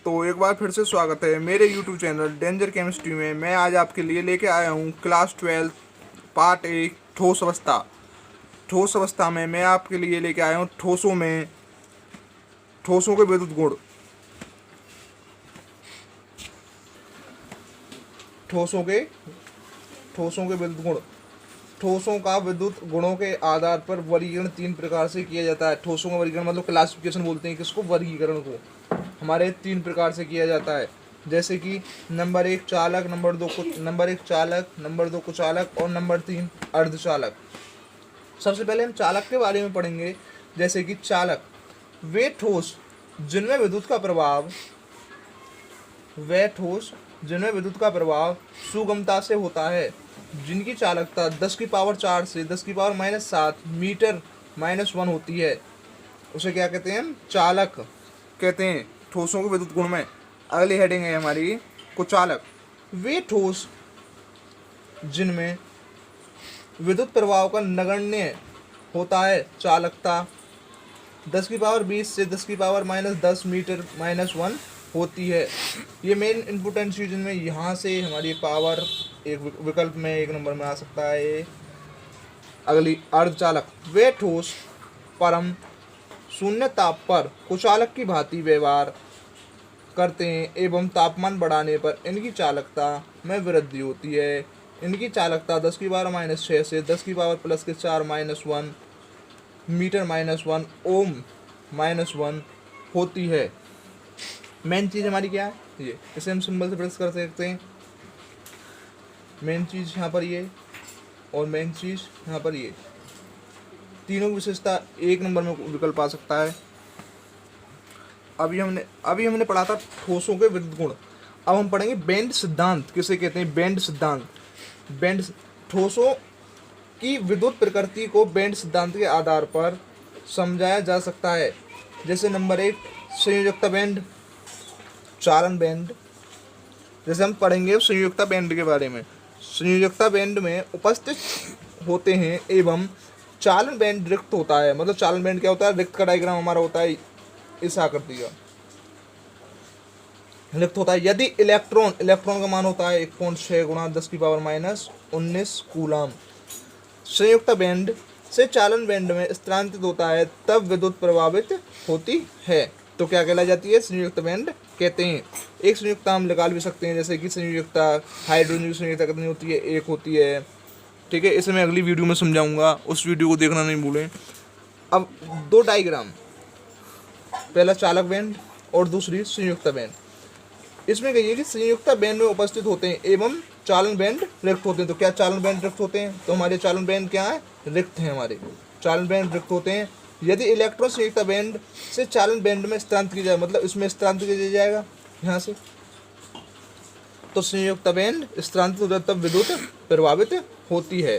तो एक बार फिर से स्वागत है मेरे YouTube चैनल डेंजर केमिस्ट्री में। मैं आज आपके लिए लेके आया हूँ क्लास 12 पार्ट 1 ठोस अवस्था। ठोस अवस्था में मैं आपके लिए लेके आया हूँ ठोसों के विद्युत गुण। ठोसों के ठोसों के विद्युत गुण। ठोसों का विद्युत गुणों के आधार पर वर्गीकरण 3 प्रकार से किया जाता है। ठोसों का वर्गीकरण मतलब क्लासिफिकेशन बोलते हैं किसको, वर्गीकरण को। हमारे 3 प्रकार से किया जाता है, जैसे कि नंबर 1 चालक, नंबर 1 चालक, नंबर 2 कुचालक और नंबर 3 अर्धचालक। सबसे पहले हम चालक के बारे में पढ़ेंगे। जैसे कि चालक वे ठोस जिनमें विद्युत का प्रभाव सुगमता से होता है, जिनकी चालकता 10 की पावर 4 से 10 की पावर -7 मीटर -1 होती है, उसे क्या कहते हैं, हम चालक कहते हैं ठोसों के विद्युत गुण में। अगली हेडिंग है हमारी कुचालक। वे ठोस जिनमें विद्युत प्रभाव का नगण्य होता है, चालकता 10 की पावर 20 से 10 की पावर -10 मीटर -1 होती है। ये मेन इंपॉर्टेंट चीज में यहाँ से हमारी पावर एक विकल्प में 1 नंबर में आ सकता है। अगली अर्धचालक। वे ठोस परम शून्य ताप पर कुचालक की भांति व्यवहार करते हैं एवं तापमान बढ़ाने पर इनकी चालकता में वृद्धि होती है। इनकी चालकता 10 की पावर -6 से 10 की पावर +4 -1 मीटर -1 ओम -1 होती है। मेन चीज़ हमारी क्या है, ये इसे हम सिंबल से प्रेस कर सकते हैं। मेन चीज़ यहाँ पर ये और मेन चीज़ यहाँ पर ये, तीनों की विशेषता 1 नंबर में विकल्प आ सकता है। अभी हमने पढ़ा था ठोसों के विद्युत गुण। अब हम पढ़ेंगे बेंड सिद्धांत किसे कहते हैं। बेंड सिद्धांत। ठोसों की विद्युत प्रकृति को बेंड सिद्धांत के आधार पर समझाया जा सकता है। जैसे नंबर 1 संयोजकता बेंड, चालन बेंड। जैसे हम पढ़ेंगे संयोजकता बेंड के बारे में। संयोजकता बेंड में उपस्थित होते हैं एवं चालन बेंड रिक्त होता है। मतलब चालन बेंड क्या होता है, रिक्त का डायग्राम हमारा होता है इस आकृति का, रिक्त होता है। यदि इलेक्ट्रॉन का मान होता है 1.6 गुणा 10 की पावर -19 कूलम संयुक्त बेंड से चालन बेंड में स्थानांतरित होता है, तब विद्युत प्रभावित होती है, तो क्या कहला जाती है, संयुक्त बेंड कहते हैं। एक संयुक्ता हम निकाल भी सकते हैं, जैसे कि संयुक्ता हाइड्रोजन की संयुक्ता कितनी होती है, 1 होती है। ठीक है, इसे मैं अगली वीडियो में समझाऊंगा, उस वीडियो को देखना नहीं भूलें। अब 2 डायग्राम, पहला चालक बेंड और दूसरी संयुक्ता बेंड। इसमें कहिए कि संयुक्ता बेंड में उपस्थित होते हैं एवं चालन बेंड रिक्त होते हैं। तो क्या चालन बेंड रिक्त होते हैं, तो हमारे चालन बेंड क्या है, रिक्त हैं। हमारे चालन बेंड रिक्त होते हैं। यदि इलेक्ट्रॉन संयुक्ता बेंड से चालन बेंड में स्थानांतरित किया जाए, मतलब इसमें स्थानांतरित किया जाएगा यहाँ से, तो संयुक्ता बेंड स्थानांतरित हो जाता, तब विद्युत प्रभावित होती है।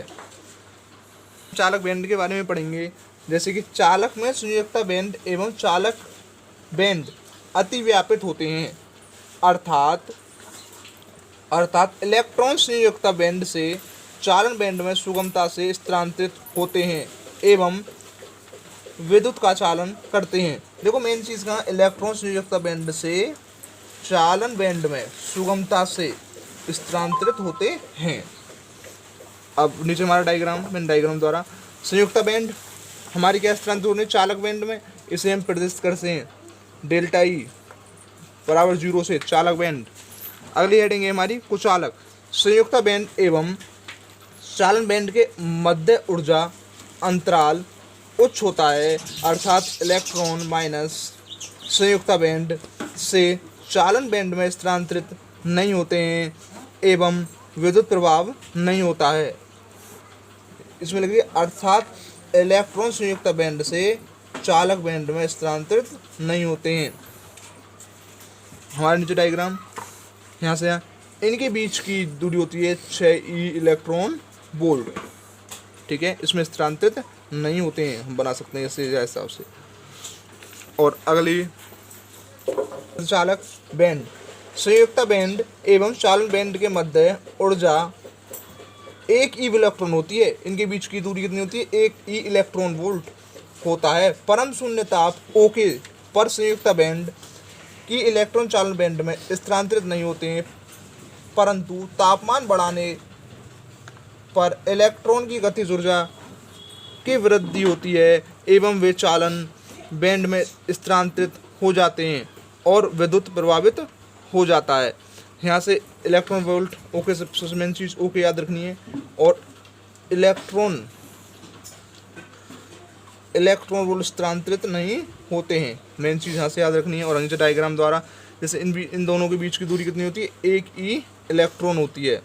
चालक बेंड के बारे में पढ़ेंगे। जैसे कि चालक में संयुक्ता बेंड एवं चालक बेंड अतिव्यापित होते हैं, अर्थात इलेक्ट्रॉन संयुक्ता बेंड से चालन बेंड में सुगमता से स्थानांतरित होते हैं एवं विद्युत का चालन करते हैं। देखो मेन चीज़ कहाँ, इलेक्ट्रॉन संयुक्ता बेंड से चालन बेंड में सुगमता से स्थानांतरित होते हैं। अब नीचे हमारा डायग्राम, मैंने डायग्राम द्वारा संयुक्ता बेंड हमारी क्या स्थानांतरित होने, चालक बेंड में। इसे हम प्रदर्शित करते हैं डेल्टा ई बराबर 0 से, चालक बेंड। अगली हेडिंग है हमारी कुचालक। संयुक्ता बेंड एवं चालन बेंड के मध्य ऊर्जा अंतराल उच्च होता है, अर्थात इलेक्ट्रॉन माइनस संयुक्ता बेंड से चालन बेंड में स्थानांतरित नहीं होते हैं एवं विद्युत प्रभाव नहीं होता है। इसमें लिखिए अर्थात इलेक्ट्रॉन संयुक्ता बेंड से चालक बेंड में स्थानांतरित नहीं होते हैं। हमारे नीचे डायग्राम यहाँ से इनके बीच की दूरी होती है 6 इलेक्ट्रॉन वोल्ट। ठीक है, इसमें स्थानांतरित नहीं होते हैं, हम बना सकते हैं इससे हिसाब से। और अगली चालक बेंड। संयुक्ता बेंड एवं चालन बेंड के मध्य ऊर्जा 1 इलेक्ट्रॉन होती है। इनके बीच की दूरी कितनी होती है, 1 इलेक्ट्रॉन वोल्ट होता है। परम शून्य ताप ओके पर संयुक्ता बेंड कि इलेक्ट्रॉन चालन बैंड में स्थानांतरित नहीं होते हैं, परंतु तापमान बढ़ाने पर इलेक्ट्रॉन की गतिज ऊर्जा की वृद्धि होती है एवं वे चालन बैंड में स्थानांतरित हो जाते हैं और विद्युत प्रभावित हो जाता है। यहाँ से इलेक्ट्रॉन वोल्ट ओके, सबसे मेन चीज़ ओके याद रखनी है। और इलेक्ट्रॉन वोल्ट स्थानांतरित नहीं होते हैं, मेन चीज़ यहाँ से याद रखनी है। और नीचे डायग्राम द्वारा जैसे इन दोनों के बीच की दूरी कितनी होती है, एक ई इलेक्ट्रॉन होती है,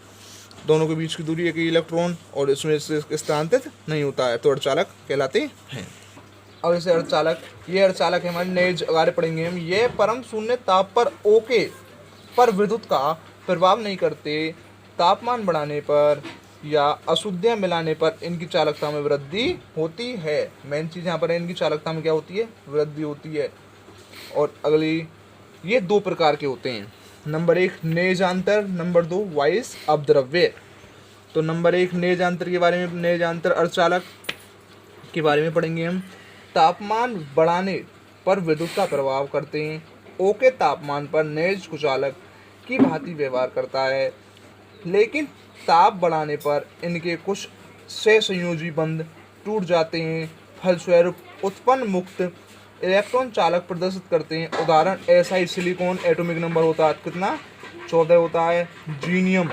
दोनों के बीच की दूरी एक इलेक्ट्रॉन, और इसमें से स्थानांतरित नहीं होता है, तो अर्धचालक कहलाते हैं। अब इसे अर्धचालक, ये अर्धचालक हमारे नए आगे पढ़ेंगे हम। ये परम शून्य ताप पर ओके पर विद्युत का प्रभाव नहीं करते, तापमान बढ़ाने पर या अशुद्धियाँ मिलाने पर इनकी चालकता में वृद्धि होती है। मेन चीज़ यहाँ पर है, इनकी चालकता में क्या होती है, वृद्धि होती है। और अगली, ये दो प्रकार के होते हैं, नंबर 1 नेजांतर, नंबर 2 वाइस अपद्रव्य। तो नंबर 1 नेजांतर के बारे में, नेजांतर अर्धचालक के बारे में पढ़ेंगे हम। तापमान बढ़ाने पर विद्युत का प्रभाव करते हैं। ओके तापमान पर नेज कुचालक की भांति व्यवहार करता है, लेकिन ताप बढ़ाने पर इनके कुछ सहसंयोजी बंध टूट जाते हैं, फलस्वरूप उत्पन्न मुक्त इलेक्ट्रॉन चालक प्रदर्शित करते हैं। उदाहरण ऐसा सिलिकॉन, एटॉमिक नंबर होता है कितना, 14 होता है। जीनियम,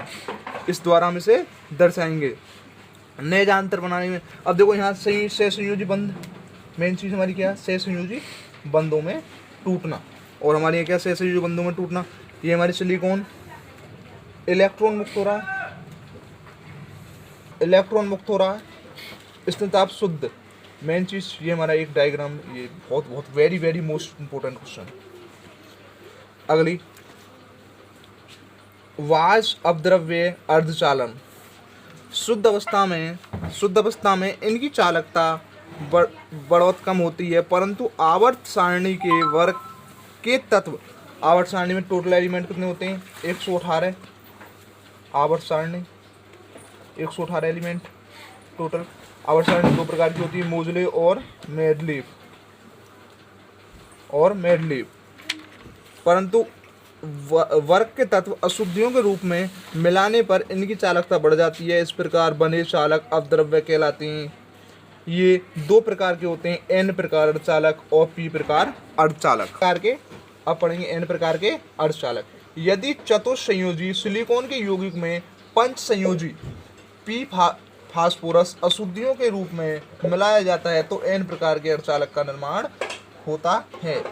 इस द्वारा हम इसे दर्शाएंगे। नेजांतर बनाने में, अब देखो यहाँ सहसंयोजी बंध, मेन चीज़ हमारी क्या है, सहसंयोजी बंधों में टूटना। और हमारे यहाँ क्या, सहसंयोजी बंधों में टूटना। ये हमारी सिलिकॉन, इलेक्ट्रॉन मुक्त हो रहा है, इलेक्ट्रॉन मुक्त हो रहा है, इसमें ताप शुद्ध। मेन चीज़ ये हमारा एक डायग्राम, ये बहुत very very most important question. अगली, वाष्प अपद्रव्य अर्धचालन। शुद्ध अवस्था में इनकी चालकता बढ़ोत कम होती है, परंतु आवर्त सारणी के वर्ग के तत्व, आवर्त सारणी में टोटल एलिमेंट कितने होते हैं, 118। आवर्त सारणी 118 एलिमेंट टोटल। आवर्त सारणी दो प्रकार की होती है, मोजले और मेडलीव। परंतु वर्ग के तत्व अशुद्धियों के रूप में मिलाने पर इनकी चालकता बढ़ जाती है। इस प्रकार बने चालक अपद्रव्य कहलाते हैं। ये दो प्रकार के होते हैं, एन प्रकार अर्धचालक और पी प्रकार अर्धचालक। अब पढ़ेंगे एन प्रकार के अर्धचालक। यदि चतुस्संयोजी सिलिकॉन के यौगिक में पंच संयोजी पी फास्फोरस अशुद्धियों के रूप में मिलाया जाता है तो एन प्रकार के अर्धचालक का निर्माण होता है।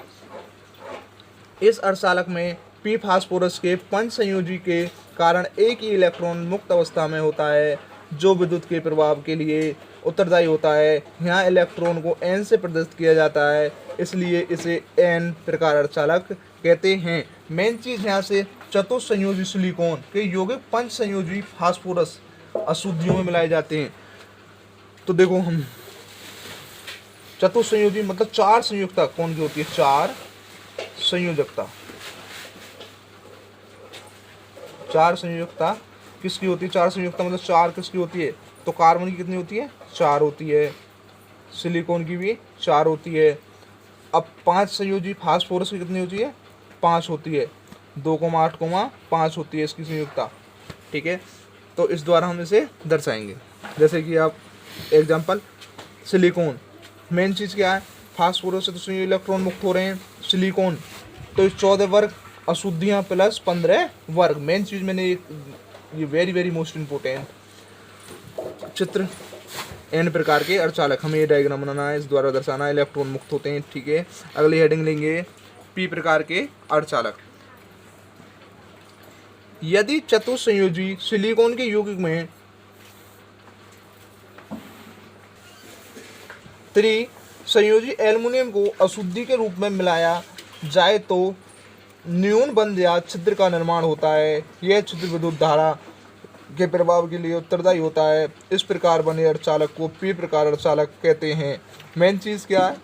इस अर्धचालक में पी फास्फोरस के पंच संयोजी के कारण एक ही इलेक्ट्रॉन मुक्त अवस्था में होता है, जो विद्युत के प्रभाव के लिए उत्तरदायी होता है। यहाँ इलेक्ट्रॉन को एन से प्रदर्शित किया जाता है, इसलिए इसे एन प्रकार अर्धचालक कहते हैं। मेन चीज़ यहाँ से, चतुस्संयोजी सिलिकॉन के यौगिक पंच संयोजी फास्फोरस अशुद्धियों में मिलाए जाते हैं। तो देखो हम, चतुस्संयोजी मतलब 4 संयुक्ता कौन की होती है, 4 संयोजकता। 4 संयुक्ता किसकी होती है, 4 संयुक्ता मतलब 4 किसकी होती है, तो कार्बन की कितनी होती है, 4 होती है। सिलिकॉन की भी 4 होती है। अब 5 संयोजी फास्फोरस की कितनी होती है, 5 होती है। 2,8,5 होती है इसकी संयुक्ता, ठीक है। तो इस द्वारा हम इसे दर्शाएंगे। जैसे कि आप एग्जांपल, सिलिकॉन, मेन चीज़ क्या है, फास्फोरस से तो इलेक्ट्रॉन मुक्त हो रहे हैं। सिलिकॉन तो इस 14 वर्ग अशुद्धियाँ प्लस 15 वर्ग। मेन चीज़ मैंने ये वेरी वेरी मोस्ट इम्पोर्टेंट चित्र, एन प्रकार के अर्धचालक, हमें ये डायग्राम बनाना है, इस द्वारा दर्शाना, इलेक्ट्रॉन मुक्त होते हैं, ठीक है। अगली हेडिंग लेंगे, पी प्रकार के अर्धचालक। यदि चतुस्संयोजी सिलिकॉन के यौगिक में त्रिसंयोजी एल्युमिनियम को अशुद्धि के रूप में मिलाया जाए तो न्यून बंध या छिद्र का निर्माण होता है। यह छिद्र विद्युत धारा के प्रभाव के लिए उत्तरदायी होता है। इस प्रकार बने अर्धचालक को पी प्रकार अर्धचालक कहते हैं। मेन चीज़ क्या है,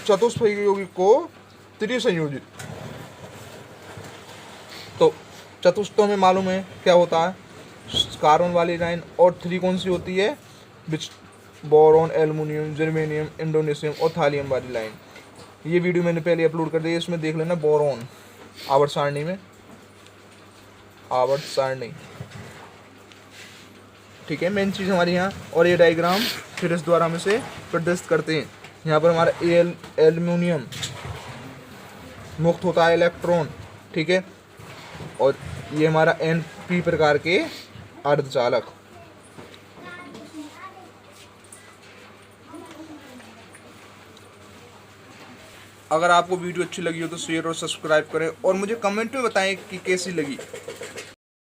चतुष्संयोजी को त्रिसंयोजी, तो चतुष्टों में मालूम है क्या होता है, कार्बन वाली लाइन, और 3 कौन सी होती है, बोरॉन, एल्युमिनियम, जर्मेनियम, इंडोनेशियम और थालियम वाली लाइन। ये वीडियो मैंने पहले अपलोड कर दी, इसमें देख लेना बोरॉन आवर्त सारणी में, आवर्त सारणी, ठीक है, मेन चीज़ हमारी यहाँ। और ये डायग्राम फिर इस द्वारा हम इसे प्रदर्शित करते हैं। यहाँ पर हमारा एल्यूमिनियम मुक्त होता है इलेक्ट्रॉन, ठीक है, और ये हमारा NP प्रकार के अर्धचालक। अगर आपको वीडियो अच्छी लगी हो तो शेयर और सब्सक्राइब करें और मुझे कमेंट में बताएं कि कैसी लगी।